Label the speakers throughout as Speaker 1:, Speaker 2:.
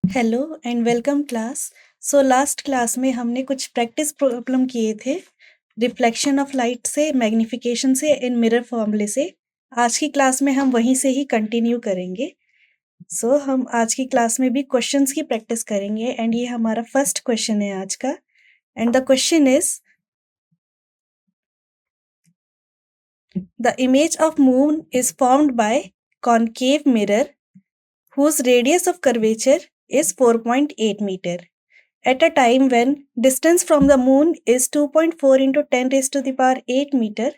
Speaker 1: Hello and welcome class. So last class में हमने कुछ प्रैक्टिस प्रॉब्लम किए थे रिफ्लेक्शन ऑफ लाइट से, मैग्निफिकेशन से, इन मिरर फॉर्मूले से। आज की क्लास में हम वहीं से ही कंटिन्यू करेंगे। हम आज की क्लास में भी क्वेश्चंस की प्रैक्टिस करेंगे एंड ये हमारा फर्स्ट क्वेश्चन है आज का। And the question is the image of moon is formed by concave mirror whose radius of curvature is 4.8 meter at a time when distance from the moon is 2.4 into 10 raised to the power 8 meter.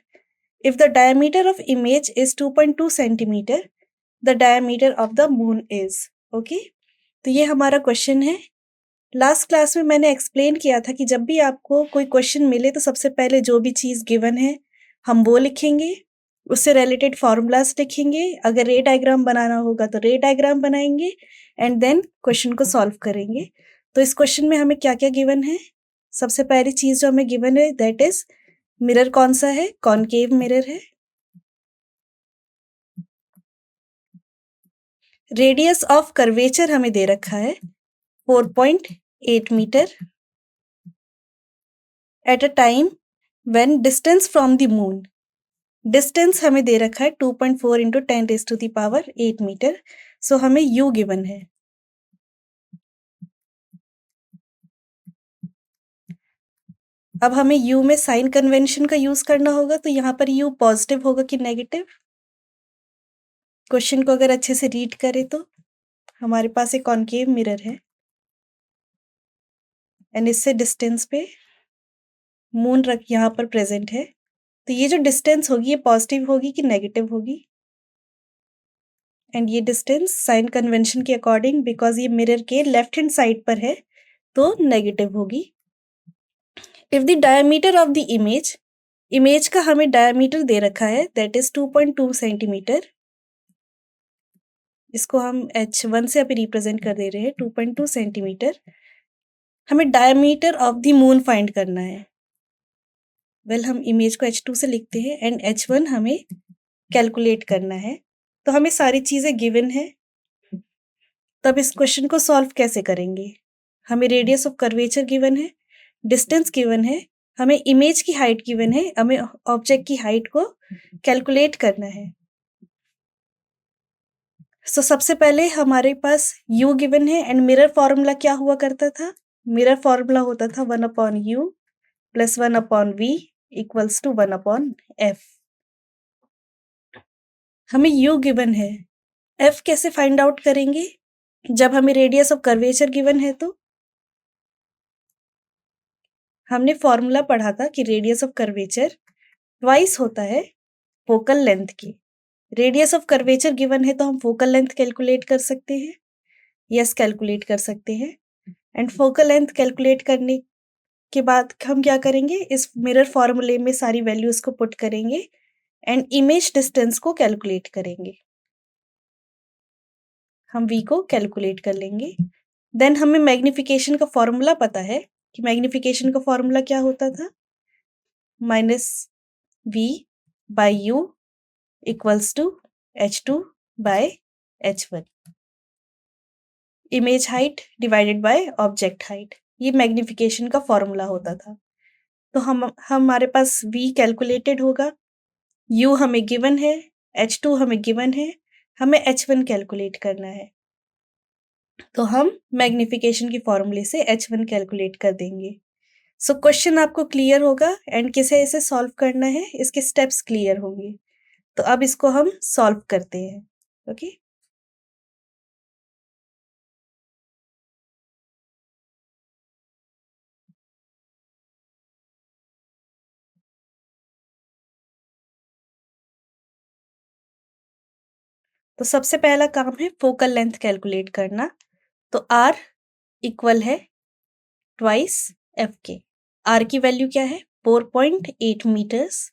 Speaker 1: If the diameter of image is 2.2 centimeter, the diameter of the moon is okay. तो ये हमारा question है। Last class में मैंने explain किया था कि जब भी आपको कोई क्वेश्चन मिले तो सबसे पहले जो भी चीज़ गिवन है हम वो लिखेंगे, उससे रिलेटेड फॉर्मूलाज लिखेंगे, अगर रे डायग्राम बनाना होगा तो रे डायग्राम बनाएंगे एंड देन क्वेश्चन को सॉल्व करेंगे। तो इस क्वेश्चन में हमें क्या क्या गिवन है? सबसे पहली चीज जो हमें गिवन है दैट इज मिरर कौन सा है? कॉनकेव मिरर है। रेडियस ऑफ कर्वेचर हमें दे रखा है 4.8 metre at a time when distance from the moon, distance हमें दे रखा है 2.4 into 10 raise to the power 8 metre. So हमें यू गिवन है। अब हमें यू में साइन कन्वेंशन का यूज करना होगा, तो यहाँ पर यू पॉजिटिव होगा कि नेगेटिव? क्वेश्चन को अगर अच्छे से रीड करें तो हमारे पास एक कॉनकेव मिरर है एंड इससे डिस्टेंस पे मून रख यहाँ पर प्रेजेंट है। तो ये जो डिस्टेंस होगी ये पॉजिटिव होगी कि नेगेटिव होगी? एंड ये डिस्टेंस साइन कन्वेंशन के अकॉर्डिंग, बिकॉज ये मिरर के लेफ्ट हैंड साइड पर है, तो नेगेटिव होगी। If the diameter of the image का हमें डायमीटर दे रखा है दैट इज 2.2 सेंटीमीटर। इसको हम h1 से अभी रिप्रेजेंट कर दे रहे हैं 2.2 सेंटीमीटर। हमें diameter of the moon find करना है। हम इमेज को h2 से लिखते हैं एंड h1 हमें कैलकुलेट करना है। तो हमें सारी चीजें गिवन है, तब इस क्वेश्चन को सॉल्व कैसे करेंगे? हमें रेडियस ऑफ कर्वेचर गिवन है, डिस्टेंस गिवन है, हमें इमेज की हाइट गिवन है, हमें ऑब्जेक्ट की हाइट को कैलकुलेट करना है। सबसे पहले हमारे पास u गिवन है एंड मिरर फॉर्मूला क्या हुआ करता था? मिरर फॉर्मूला होता था 1/u plus 1/v equals to 1/f। हमें u गिवन है, f कैसे फाइंड आउट करेंगे? जब हमें रेडियस ऑफ कर्वेचर गिवन है तो हमने फॉर्मूला पढ़ा था कि रेडियस ऑफ कर्वेचर ट्वाइस होता है फोकल लेंथ की। रेडियस ऑफ कर्वेचर गिवन है तो हम फोकल लेंथ कैलकुलेट कर सकते हैं। यस, कैलकुलेट कर सकते हैं। एंड फोकल लेंथ कैलकुलेट करने के बाद हम क्या करेंगे? इस मिरर फॉर्मूले में सारी वैल्यूज को पुट करेंगे एंड इमेज डिस्टेंस को कैलकुलेट करेंगे। हम v को कैलकुलेट कर लेंगे। देन हमें मैग्निफिकेशन का फॉर्मूला पता है कि मैग्निफिकेशन का फॉर्मूला क्या होता था? -v by u equals to h2 by h1, image height divided by object height. ये मैग्निफिकेशन का फॉर्मूला होता था। तो हमारे पास v कैलकुलेटेड होगा, u हमें गिवन है, h2 हमें गिवन है, हमें h1 कैलकुलेट करना है। तो हम मैग्निफिकेशन की फॉर्मूले से h1 कैलकुलेट कर देंगे। क्वेश्चन आपको क्लियर होगा एंड कैसे इसे सॉल्व करना है, इसके स्टेप्स क्लियर होंगे। तो अब इसको हम सॉल्व करते हैं। ओके तो सबसे पहला काम है फोकल लेंथ कैलकुलेट करना। तो r इक्वल है ट्वाइस एफ के। r की वैल्यू क्या है? 4.8 metres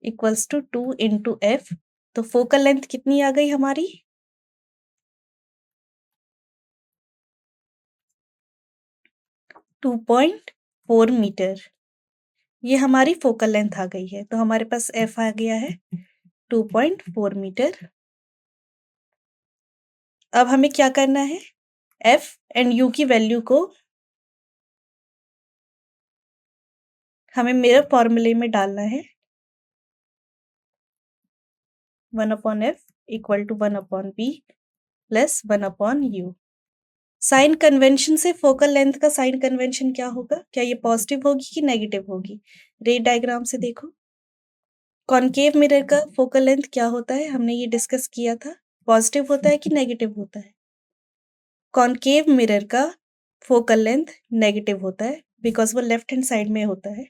Speaker 1: equals to 2 into f. तो फोकल लेंथ कितनी आ गई हमारी? 2.4 मीटर। ये हमारी फोकल लेंथ आ गई है। तो हमारे पास एफ आ गया है 2.4 मीटर। अब हमें क्या करना है, F एंड U की वैल्यू को हमें मिरर फॉर्मूले में डालना है। 1/F equal to 1/B plus 1/U। Sign convention से फोकल लेंथ का साइन कन्वेंशन क्या होगा, क्या ये पॉजिटिव होगी कि नेगेटिव होगी? रे डायग्राम से देखो। कॉनकेव मिरर का फोकल लेंथ क्या होता है, हमने ये डिस्कस किया था, पॉजिटिव होता है कि नेगेटिव होता है? कॉनकेव मिरर का फोकल लेंथ नेगेटिव होता है बिकॉज वो लेफ्ट हैंड साइड में होता है।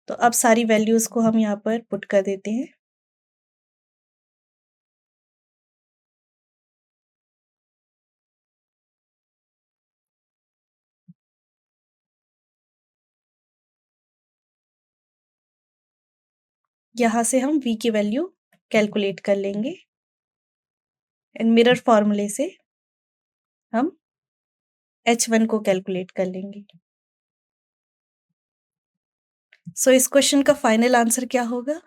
Speaker 1: तो अब सारी वैल्यूज को हम यहाँ पर पुट कर देते हैं। यहाँ से हम V की वैल्यू कैलकुलेट कर लेंगे एंड मिरर फॉर्मूले से हम H1 को कैलकुलेट कर लेंगे। सो इस क्वेश्चन का फाइनल आंसर क्या होगा?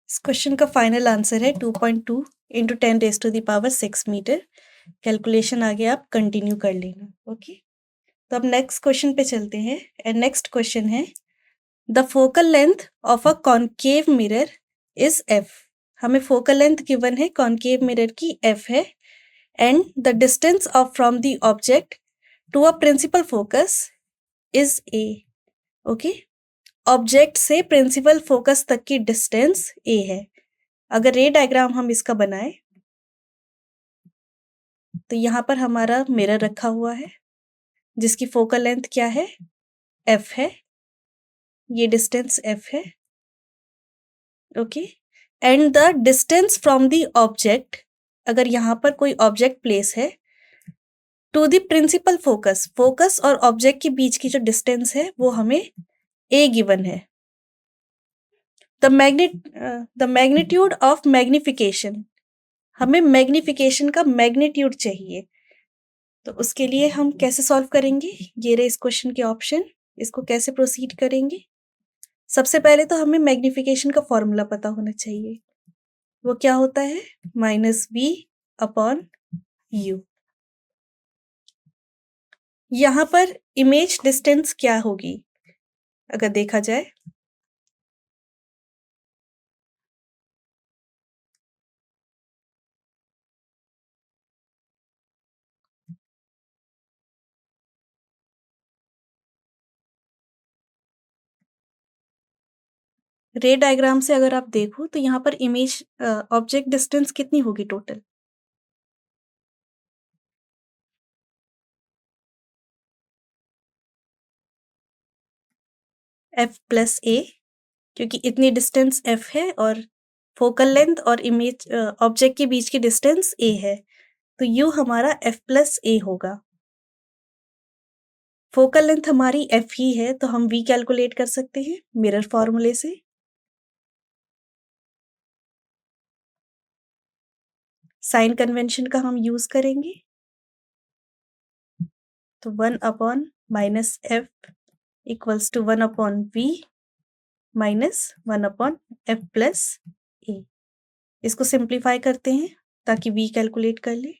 Speaker 1: इस क्वेश्चन का फाइनल आंसर है 2.2 इंटू 10⁻⁶ मीटर। कैलकुलेशन आगे आप कंटिन्यू कर लेना। ओके, तो अब नेक्स्ट क्वेश्चन पे चलते हैं एंड नेक्स्ट क्वेश्चन है the focal length of a concave mirror is F। हमें फोकल लेंथ गिवन है कॉनकेव मिरर की F है and the distance of from the object to a principal focus is A। Okay, object से principal focus तक की distance A है। अगर रे डायग्राम हम इसका बनाए तो यहाँ पर हमारा मिरर रखा हुआ है जिसकी फोकल लेंथ क्या है, F है, ये डिस्टेंस F है। Okay, and the distance from the object, अगर यहाँ पर कोई ऑब्जेक्ट प्लेस है, to the principal focus, focus और ऑब्जेक्ट के बीच की जो डिस्टेंस है वो हमें A गिवन है। द मैग्नीट्यूड ऑफ मैग्निफिकेशन, हमें मैग्निफिकेशन का मैग्नीट्यूड चाहिए। तो उसके लिए हम कैसे सॉल्व करेंगे, ये रहे इस क्वेश्चन के ऑप्शन। इसको कैसे प्रोसीड करेंगे? सबसे पहले तो हमें मैग्निफिकेशन का फॉर्मूला पता होना चाहिए। वो क्या होता है, -V/U। यहाँ पर इमेज डिस्टेंस क्या होगी अगर देखा जाए, रे डायग्राम से अगर आप देखो तो यहाँ पर इमेज ऑब्जेक्ट डिस्टेंस कितनी होगी टोटल, F+A, क्योंकि इतनी डिस्टेंस F है और फोकल लेंथ और इमेज ऑब्जेक्ट के बीच की डिस्टेंस A है, तो U हमारा F+A होगा। फोकल लेंथ हमारी F ही है तो हम V कैलकुलेट कर सकते हैं मिरर फॉर्मूले से। साइन कन्वेंशन का हम यूज करेंगे, तो 1/-F equals to 1/V minus 1/F+A। इसको सिंप्लीफाई करते हैं ताकि V कैलकुलेट कर ले।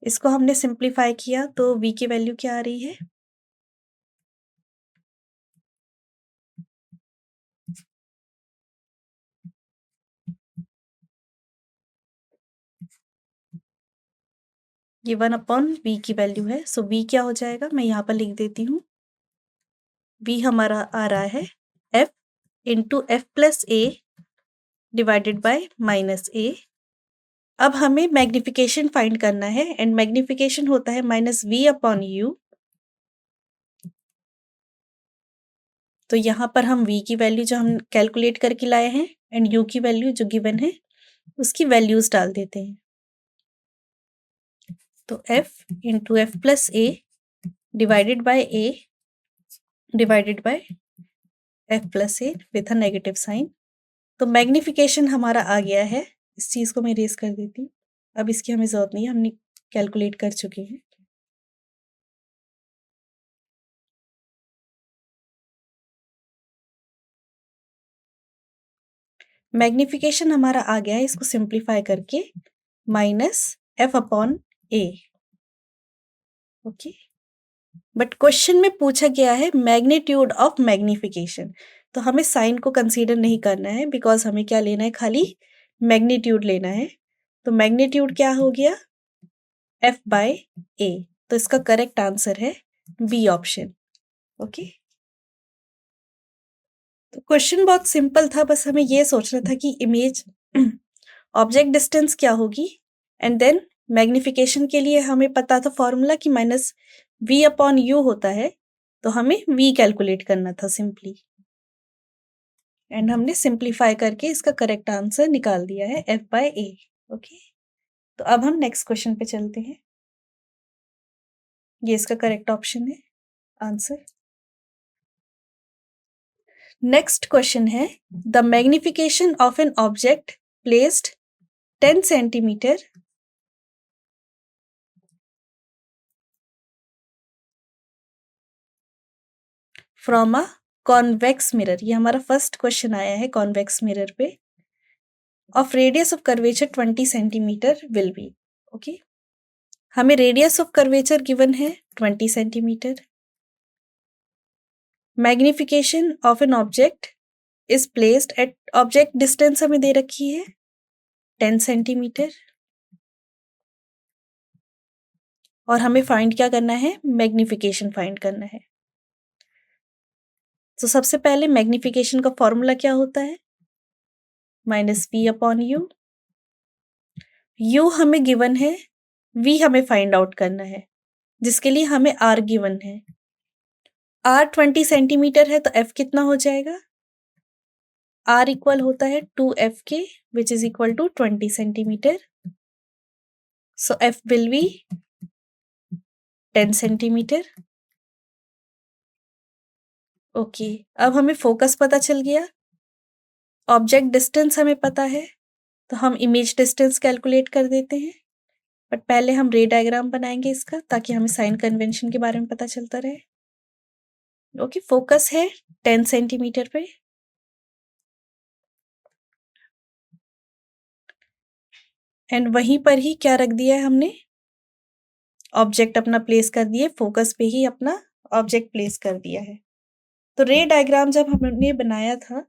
Speaker 1: इसको हमने सिंप्लीफाई किया तो V की वैल्यू क्या आ रही है, ये 1/V की वैल्यू है। सो V क्या हो जाएगा, मैं यहाँ पर लिख देती हूँ। V हमारा आ रहा है F into F+A divided by -A। अब हमें मैग्निफिकेशन फाइंड करना है एंड मैग्निफिकेशन होता है -V/U। तो यहाँ पर हम V की वैल्यू जो हम कैलकुलेट करके लाए हैं एंड U की वैल्यू जो गिवन है उसकी वैल्यूज डाल देते हैं। तो F into F+A divided by A divided by F+A with a negative sign. तो मैग्निफिकेशन हमारा आ गया है इस चीज़ को मैं इरेज़ कर देती हूँ। अब इसकी हमें ज़रूरत नहीं है, हमने कैलकुलेट कर चुके हैं। मैग्निफिकेशन हमारा आ गया है, इसको सिंप्लीफाई करके -f/a। ओके, बट क्वेश्चन में पूछा गया है मैग्नीट्यूड ऑफ मैग्निफिकेशन, तो हमें साइन को कंसीडर नहीं करना है, बिकॉज हमें क्या लेना है, खाली मैग्नीट्यूड लेना है। तो मैग्नीट्यूड क्या हो गया, f/a। तो इसका करेक्ट आंसर है बी ऑप्शन। ओके, तो क्वेश्चन बहुत सिंपल था, बस हमें ये सोचना था कि इमेज ऑब्जेक्ट डिस्टेंस क्या होगी, एंड देन मैग्निफिकेशन के लिए हमें पता था फॉर्मूला कि -v/u होता है, तो हमें v कैलकुलेट करना था सिंपली, एंड हमने सिंप्लीफाई करके इसका करेक्ट आंसर निकाल दिया है f/a। ओके, तो अब हम नेक्स्ट क्वेश्चन पे चलते हैं। ये इसका करेक्ट ऑप्शन है आंसर। नेक्स्ट क्वेश्चन है, the magnification of an object placed 10 centimetre from a convex mirror. ये हमारा फर्स्ट क्वेश्चन आया है कॉन्वेक्स मिरर पे। Of radius of curvature 20 centimetre will be. Okay, हमें रेडियस ऑफ कर्वेचर गिवन है 20 centimetre. Magnification of an object is placed at, object distance हमें दे रखी है 10 सेंटीमीटर, और हमें फाइंड क्या करना है, मैग्निफिकेशन फाइंड करना है। तो सबसे पहले मैग्निफिकेशन का फॉर्मूला क्या होता है, -v/u। u हमें गिवन है, v हमें फाइंड आउट करना है, जिसके लिए हमें r गिवन है। r 20 सेंटीमीटर है, तो f कितना हो जाएगा, r इक्वल होता है 2f के, which is equal to 20 centimetre. So f will be 10 centimetre. Okay, अब हमें फोकस पता चल गया, ऑब्जेक्ट डिस्टेंस हमें पता है, तो हम इमेज डिस्टेंस कैलकुलेट कर देते हैं। बट पहले हम रे डायग्राम बनाएंगे इसका, ताकि हमें साइन कन्वेंशन के बारे में पता चलता रहे। ओके, फोकस है 10 सेंटीमीटर पे, एंड वहीं पर ही क्या रख दिया है हमने, ऑब्जेक्ट अपना प्लेस कर दिए, फोकस पे ही अपना ऑब्जेक्ट प्लेस कर दिया है। तो रे डायग्राम जब हमने बनाया था,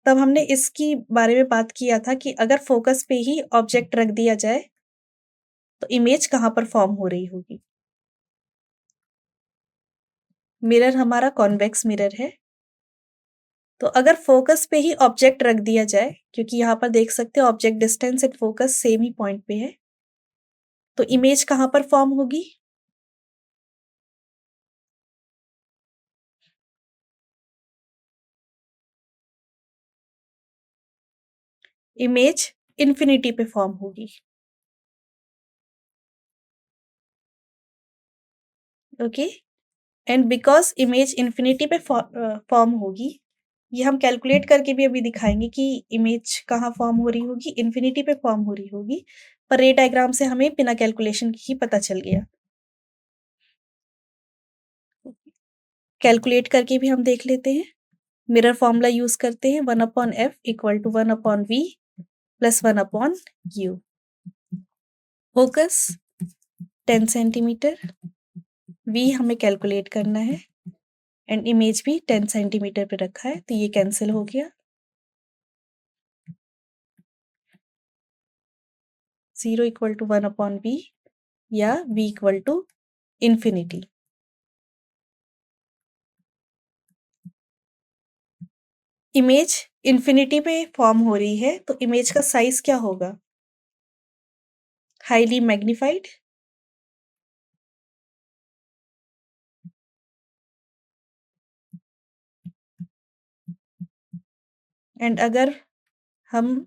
Speaker 1: तब हमने इसकी बारे में बात किया था कि अगर फोकस पे ही ऑब्जेक्ट रख दिया जाए, तो इमेज कहाँ पर फॉर्म हो रही होगी। मिरर हमारा कॉन्वेक्स मिरर है, तो अगर फोकस पे ही ऑब्जेक्ट रख दिया जाए, क्योंकि यहाँ पर देख सकते हो object distance and focus same he point पे है, तो इमेज कहाँ पर फॉर्म होगी, इमेज इन्फिनिटी पे फॉर्म होगी। Okay, and because image infinity पे फॉर्म होगी, ये हम कैलकुलेट करके भी अभी दिखाएंगे कि इमेज कहाँ फॉर्म हो रही होगी, इन्फिनिटी पे फॉर्म हो रही होगी, पर रे डायग्राम से हमें बिना कैलकुलेशन की ही पता चल गया। कैलकुलेट करके भी हम देख लेते हैं। मिरर फॉर्मूला यूज करते हैं, 1/f equal to 1/v plus 1/u। Focus 10 centimetre, v हमें कैलकुलेट करना है, एंड इमेज भी 10 सेंटीमीटर पे रखा है, तो ये कैंसिल हो गया। 0 इक्वल टू 1/v या v equal to infinity. Image infinity पे फॉर्म हो रही है, तो इमेज का साइज क्या होगा, हाईली मैग्निफाइड। एंड अगर हम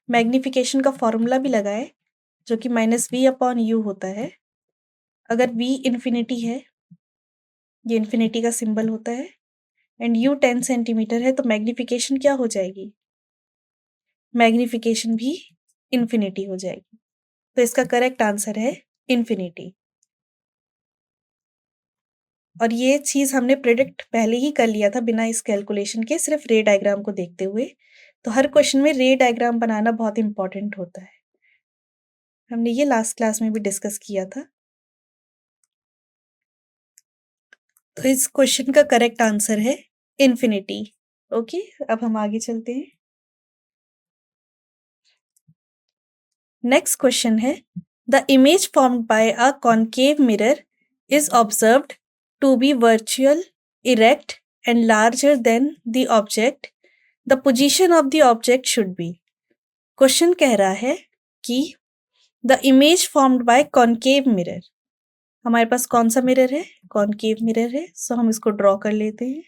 Speaker 1: मैग्निफिकेशन का फॉर्मूला भी लगाए, जो कि -v/u होता है, अगर v इन्फिनिटी है, ये इन्फिनिटी का सिंबल होता है, एंड u 10 सेंटीमीटर है, तो मैग्निफिकेशन क्या हो जाएगी, मैग्निफिकेशन भी इन्फिनिटी हो जाएगी। तो इसका करेक्ट आंसर है इन्फिनिटी। और ये चीज़ हमने प्रिडिक्ट पहले ही कर लिया था बिना इस कैलकुलेशन के, सिर्फ रे डायग्राम को देखते हुए। तो हर क्वेश्चन में रे डायग्राम बनाना बहुत इंपॉर्टेंट होता है। हमने ये लास्ट क्लास में भी डिस्कस किया था। तो इस क्वेश्चन का करेक्ट आंसर है इन्फिनिटी। ओके, अब हम आगे चलते हैं। नेक्स्ट क्वेश्चन है, the image formed by a concave mirror is observed to be virtual, erect and larger than the object. The position of the object should be. Question कह रहा है कि the image formed by concave mirror, हमारे पास कौन सा mirror है? Concave mirror है। सो हम इसको ड्रॉ कर लेते हैं।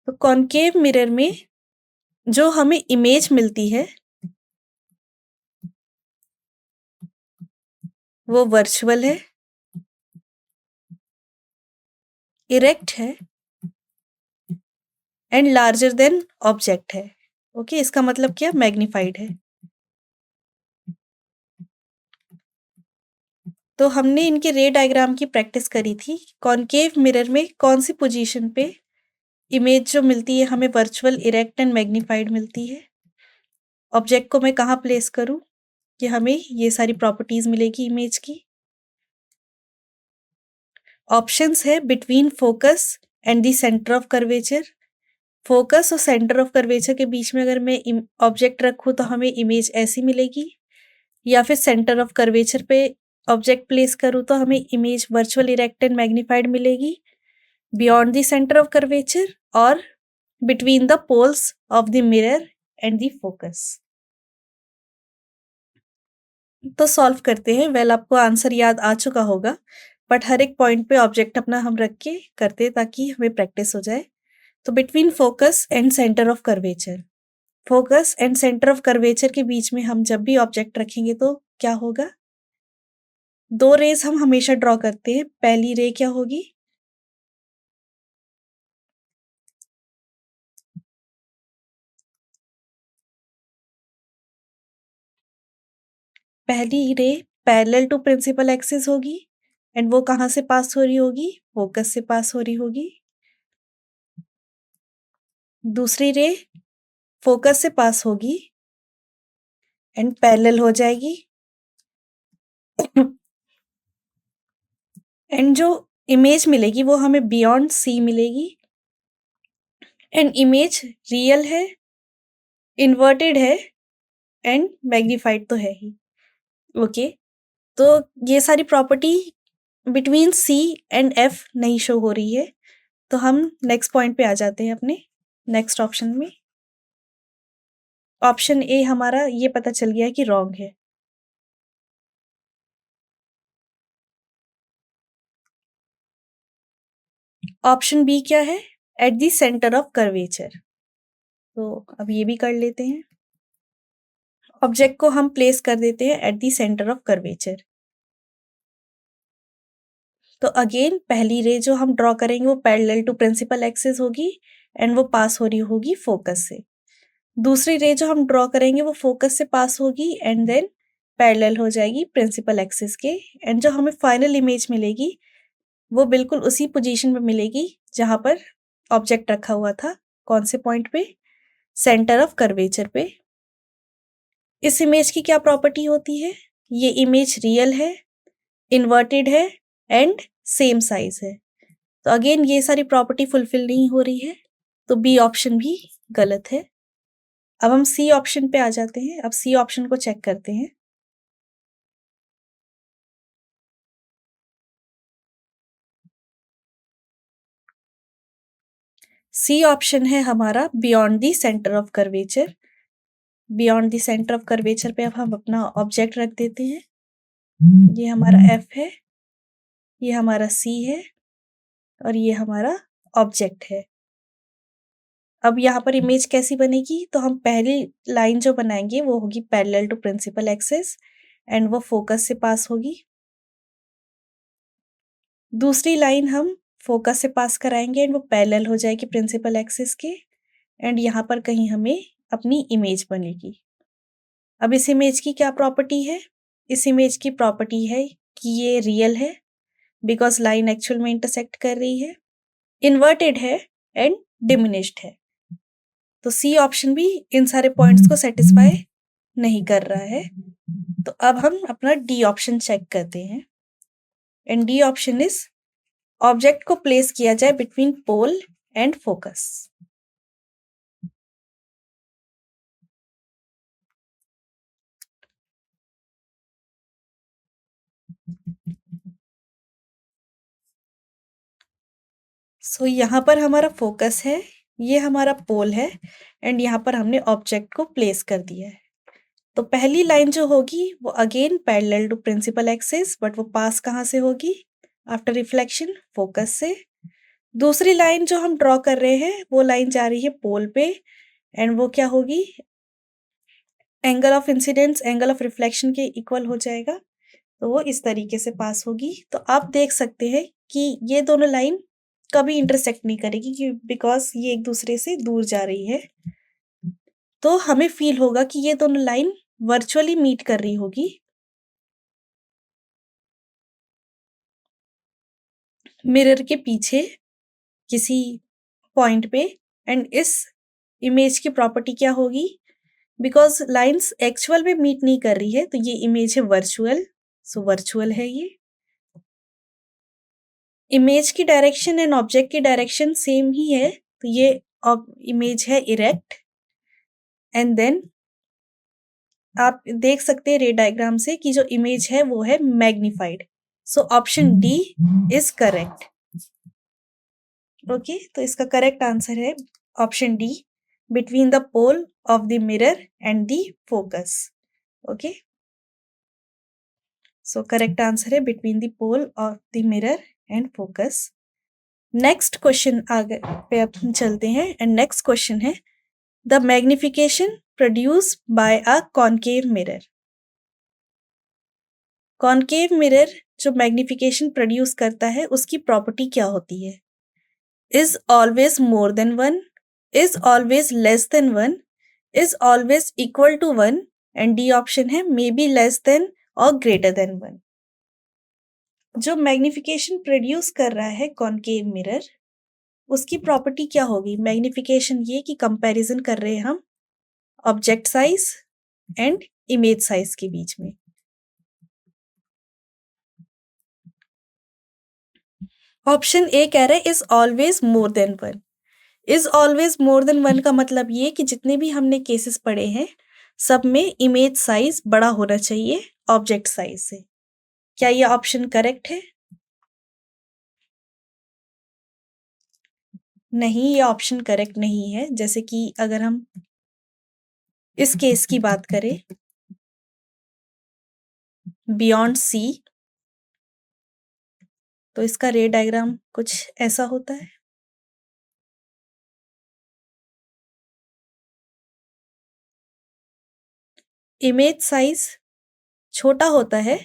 Speaker 1: तो कॉन्केव मिरर में जो हमें इमेज मिलती है वो वर्चुअल है, इरेक्ट है एंड लार्जर देन ऑब्जेक्ट है। ओके, इसका मतलब क्या? मैग्नीफाइड है। तो हमने इनके रे डायग्राम की प्रैक्टिस करी थी। कॉन्केव मिरर में कौन सी पोजीशन पे इमेज जो मिलती है हमें वर्चुअल, इरेक्ट एंड मैग्नीफाइड मिलती है। ऑब्जेक्ट को मैं कहाँ प्लेस करूँ कि हमें ये सारी प्रॉपर्टीज मिलेगी इमेज की? ऑप्शंस है between focus and the centre of curvature. Focus और सेंटर ऑफ कर्वेचर के बीच में अगर मैं ऑब्जेक्ट रखूँ तो हमें इमेज ऐसी मिलेगी, या फिर सेंटर ऑफ कर्वेचर पे ऑब्जेक्ट प्लेस करूँ तो हमें image virtual, erect and magnified मिलेगी। Beyond the centre of curvature और between the poles of the mirror and the focus. तो सॉल्व करते हैं। वेल, आपको आंसर याद आ चुका होगा, बट हर एक पॉइंट पे ऑब्जेक्ट अपना हम रख के करते हैं ताकि हमें प्रैक्टिस हो जाए। तो between focus and centre of curvature, focus and centre of curvature के बीच में हम जब भी ऑब्जेक्ट रखेंगे तो क्या होगा? दो रेज हम हमेशा ड्रॉ करते हैं। पहली रे क्या होगी? पहली ray parallel to principal axis होगी एंड वो कहाँ से पास हो रही होगी? फोकस से पास हो रही होगी। दूसरी रे फोकस से पास होगी एंड पैरेलल हो जाएगी एंड जो इमेज मिलेगी वो हमें बियॉन्ड सी मिलेगी। एंड इमेज रियल है, इन्वर्टेड है एंड मैग्नीफाइड तो है ही। ओके, तो ये सारी property between C and F नहीं शो हो रही है। तो हम नेक्स्ट पॉइंट पे आ जाते हैं अपने नेक्स्ट ऑप्शन में। ऑप्शन ए हमारा ये पता चल गया कि रॉन्ग है। ऑप्शन बी क्या है? At the centre of curvature. तो अब ये भी कर लेते हैं। ऑब्जेक्ट को हम प्लेस कर देते हैं at the centre of curvature. तो अगेन पहली रे जो हम ड्रॉ करेंगे वो पैरेलल टू प्रिंसिपल एक्सिस होगी एंड वो पास हो रही होगी फोकस से। दूसरी रे जो हम ड्रॉ करेंगे वो फोकस से पास होगी एंड देन पैरेलल हो जाएगी प्रिंसिपल एक्सिस के। एंड जो हमें फाइनल इमेज मिलेगी वो बिल्कुल उसी पोजीशन पे मिलेगी जहां पर ऑब्जेक्ट रखा हुआ था। कौन से पॉइंट पे? सेंटर ऑफ कर्वेचर पे। इस इमेज की क्या प्रॉपर्टी होती है? ये इमेज रियल है, इन्वर्टेड है एंड सेम साइज है। तो अगेन ये सारी प्रॉपर्टी फुलफिल नहीं हो रही है, तो बी ऑप्शन भी गलत है। अब हम सी ऑप्शन पे आ जाते हैं। अब सी ऑप्शन को चेक करते हैं। सी ऑप्शन है हमारा beyond the centre of curvature. Beyond the centre of curvature पे अब हम अपना ऑब्जेक्ट रख देते हैं। ये हमारा एफ है, ये हमारा सी है और ये हमारा ऑब्जेक्ट है। अब यहाँ पर इमेज कैसी बनेगी? तो हम पहली लाइन जो बनाएंगे वो होगी parallel to principal axis and वो फोकस से पास होगी। दूसरी लाइन हम फोकस से पास कराएंगे एंड वो पैरेलल हो जाएगी प्रिंसिपल एक्सिस के एंड यहाँ पर कहीं हमें अपनी इमेज बनेगी। अब इस इमेज की क्या प्रॉपर्टी है? इस इमेज की प्रॉपर्टी है कि ये रियल है बिकॉज लाइन एक्चुअल में इंटरसेक्ट कर रही है, इन्वर्टेड है एंड डिमिनिश्ड है। तो सी ऑप्शन भी इन सारे पॉइंट्स को सेटिस्फाई नहीं कर रहा है। तो अब हम अपना डी ऑप्शन चेक करते हैं and D option is object को प्लेस किया जाए बिटवीन पोल एंड फोकस। सो यहाँ पर हमारा फोकस है, ये हमारा पोल है एंड यहाँ पर हमने ऑब्जेक्ट को प्लेस कर दिया है। तो पहली लाइन जो होगी वो again parallel to principal axis, but वो पास कहाँ से होगी? आफ्टर रिफ्लेक्शन फोकस से। दूसरी लाइन जो हम ड्रॉ कर रहे हैं वो लाइन जा रही है पोल पे एंड वो क्या होगी? Angle of incidence angle of reflection के इक्वल हो जाएगा, तो वो इस तरीके से पास होगी। तो आप देख सकते हैं कि ये दोनों लाइन कभी इंटरसेक्ट नहीं करेगी बिकॉज ये एक दूसरे से दूर जा रही है। तो हमें फील होगा कि ये दोनों लाइन वर्चुअली मीट कर रही होगी मिरर के पीछे किसी पॉइंट पे। एंड इस इमेज की प्रॉपर्टी क्या होगी? बिकॉज लाइंस एक्चुअल में मीट नहीं कर रही है तो ये इमेज है वर्चुअल, सो वर्चुअल है ये। इमेज की डायरेक्शन एंड ऑब्जेक्ट की डायरेक्शन सेम ही है, तो ये इमेज है इरेक्ट। एंड देन आप देख सकते हैं रे डायग्राम से कि जो इमेज है वो है magnified. So option D is correct. Okay, तो इसका करेक्ट आंसर है option D, between the pole of the mirror and the focus. Okay, so correct answer है between the pole of the mirror and focus. Next question आगे पे अब हम चलते हैं एंड नेक्स्ट क्वेश्चन है the magnification produce by a concave mirror. Concave mirror जो magnification produce करता है उसकी प्रॉपर्टी क्या होती है? Is always more than one, is always less than one, is always equal to one and D option है may be less than और greater than one. जो मैग्निफिकेशन प्रोड्यूस कर रहा है कॉनकेव मिरर उसकी प्रॉपर्टी क्या होगी? मैग्निफिकेशन ये कि कंपैरिजन कर रहे हैं हम object size and image size के बीच में। ऑप्शन ए कह रहा है is always more than one. Is always more than one का मतलब ये कि जितने भी हमने केसेस पढ़े हैं सब में इमेज साइज बड़ा होना चाहिए ऑब्जेक्ट साइज से। क्या ये ऑप्शन करेक्ट है? नहीं, ये ऑप्शन करेक्ट नहीं है। जैसे कि अगर हम इस केस की बात करें बियॉन्ड सी, तो इसका रे डायग्राम कुछ ऐसा होता है। इमेज साइज छोटा होता है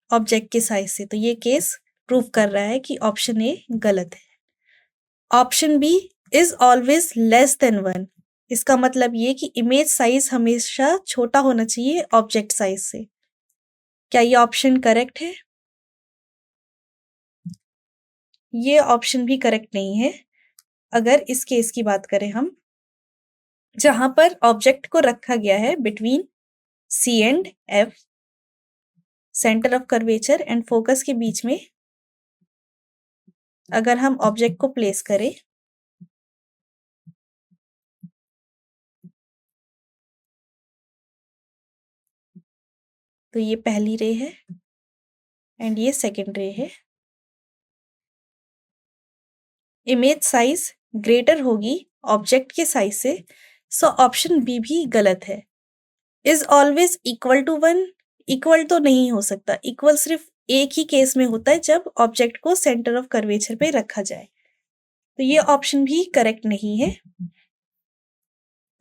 Speaker 1: ऑब्जेक्ट के साइज से, तो ये केस प्रूव कर रहा है कि ऑप्शन ए गलत है। Option B is always less than one, इसका मतलब ये कि इमेज साइज हमेशा छोटा होना चाहिए ऑब्जेक्ट साइज से। क्या ये ऑप्शन करेक्ट है? ये ऑप्शन भी करेक्ट नहीं है। अगर इस केस की बात करें हम जहां पर ऑब्जेक्ट को रखा गया है between C and F, centre of curvature and focus के बीच में, अगर हम ऑब्जेक्ट को प्लेस करें तो ये पहली रे है एंड ये सेकेंड रे है। इमेज साइज ग्रेटर होगी ऑब्जेक्ट के साइज से, सो ऑप्शन बी भी गलत है। Is always equal to one, equal तो नहीं हो सकता। इक्वल सिर्फ एक ही केस में होता है जब ऑब्जेक्ट को सेंटर ऑफ कर्वेचर पे रखा जाए, तो ये ऑप्शन भी करेक्ट नहीं है।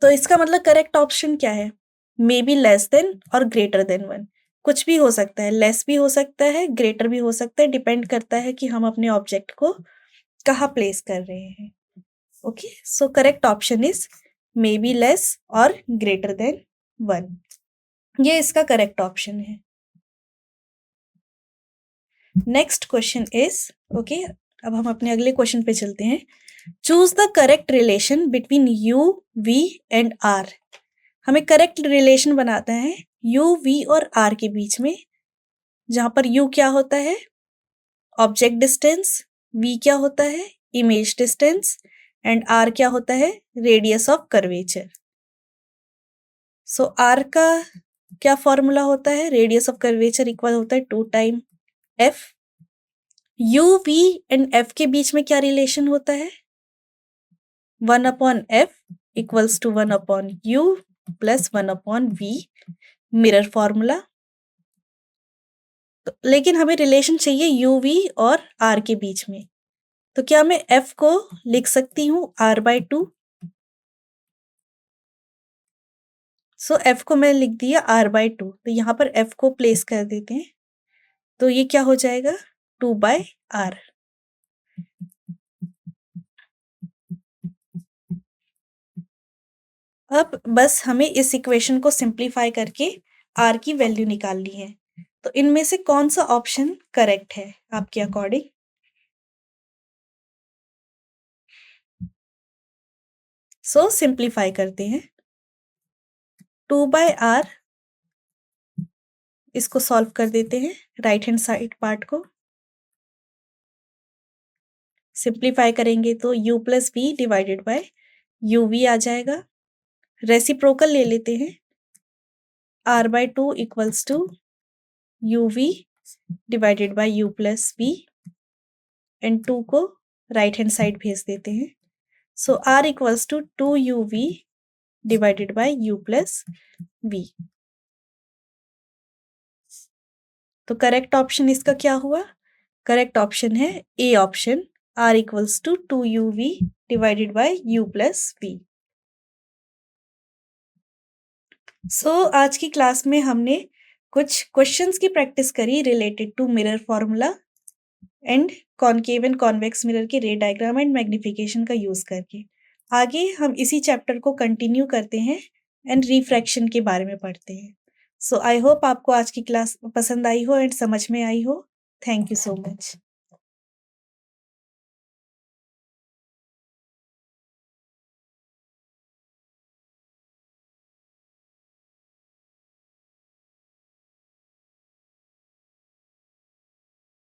Speaker 1: तो इसका मतलब करेक्ट ऑप्शन क्या है? मे बी लेस देन और ग्रेटर देन वन। कुछ भी हो सकता है, लेस भी हो सकता है, ग्रेटर भी हो सकता है, डिपेंड करता है कि हम अपने ऑब्जेक्ट को कहाँ प्लेस कर रहे हैं। Okay, so correct option is may be less or greater than 1. ये इसका करेक्ट ऑप्शन है. नेक्स्ट क्वेश्चन इज ओके, अब हम अपने अगले क्वेश्चन पे चलते हैं. Choose the correct relation between u, v and r. हमें करेक्ट रिलेशन बनाता है यू, वी और आर के बीच में, जहां पर यू क्या होता है, ऑब्जेक्ट डिस्टेंस, वी क्या होता है, इमेज डिस्टेंस, एंड आर क्या होता है, radius of curvature. So r का क्या फॉर्मूला होता है, रेडियस ऑफ कर्वेचर इक्वल होता है 2 time f. U, v and f के बीच में क्या रिलेशन होता है, 1/f equals to 1/u plus 1/v, mirror formula. तो लेकिन हमें रिलेशन चाहिए यू, वी और आर के बीच में. तो क्या मैं एफ को लिख सकती हूँ r/2. सो एफ को मैं लिख दिया r/2. तो यहाँ पर एफ को प्लेस कर देते हैं. तो ये क्या हो जाएगा, 2/r. अब बस हमें इस इक्वेशन को सिंप्लीफाई करके r की वैल्यू निकालनी है. तो इनमें से कौन सा ऑप्शन करेक्ट है आपके अकॉर्डिंग. सो सिंप्लीफाई करते हैं. 2/r, इसको सॉल्व कर देते हैं राइट हैंड साइड पार्ट को. सिंप्लीफाई करेंगे तो u plus V divided by U V आ जाएगा. रेसिप्रोकल ले लेते हैं, r/2 equals to U V divided by U plus V, and 2 को राइट हैंड साइड भेज देते हैं. So r equals to 2uv divided by u plus v. तो करेक्ट ऑप्शन इसका क्या हुआ, करेक्ट ऑप्शन है A option, r equals to 2uv divided by u plus v. So आज की क्लास में हमने कुछ क्वेश्चंस की प्रैक्टिस करी related to mirror formula and concave and convex mirror के रे डायग्राम एंड मैग्निफिकेशन का यूज करके. आगे हम इसी चैप्टर को कंटिन्यू करते हैं एंड रिफ्रैक्शन के बारे में पढ़ते हैं. सो आई होप आपको आज की क्लास पसंद आई हो एंड समझ में आई हो. Thank you so much.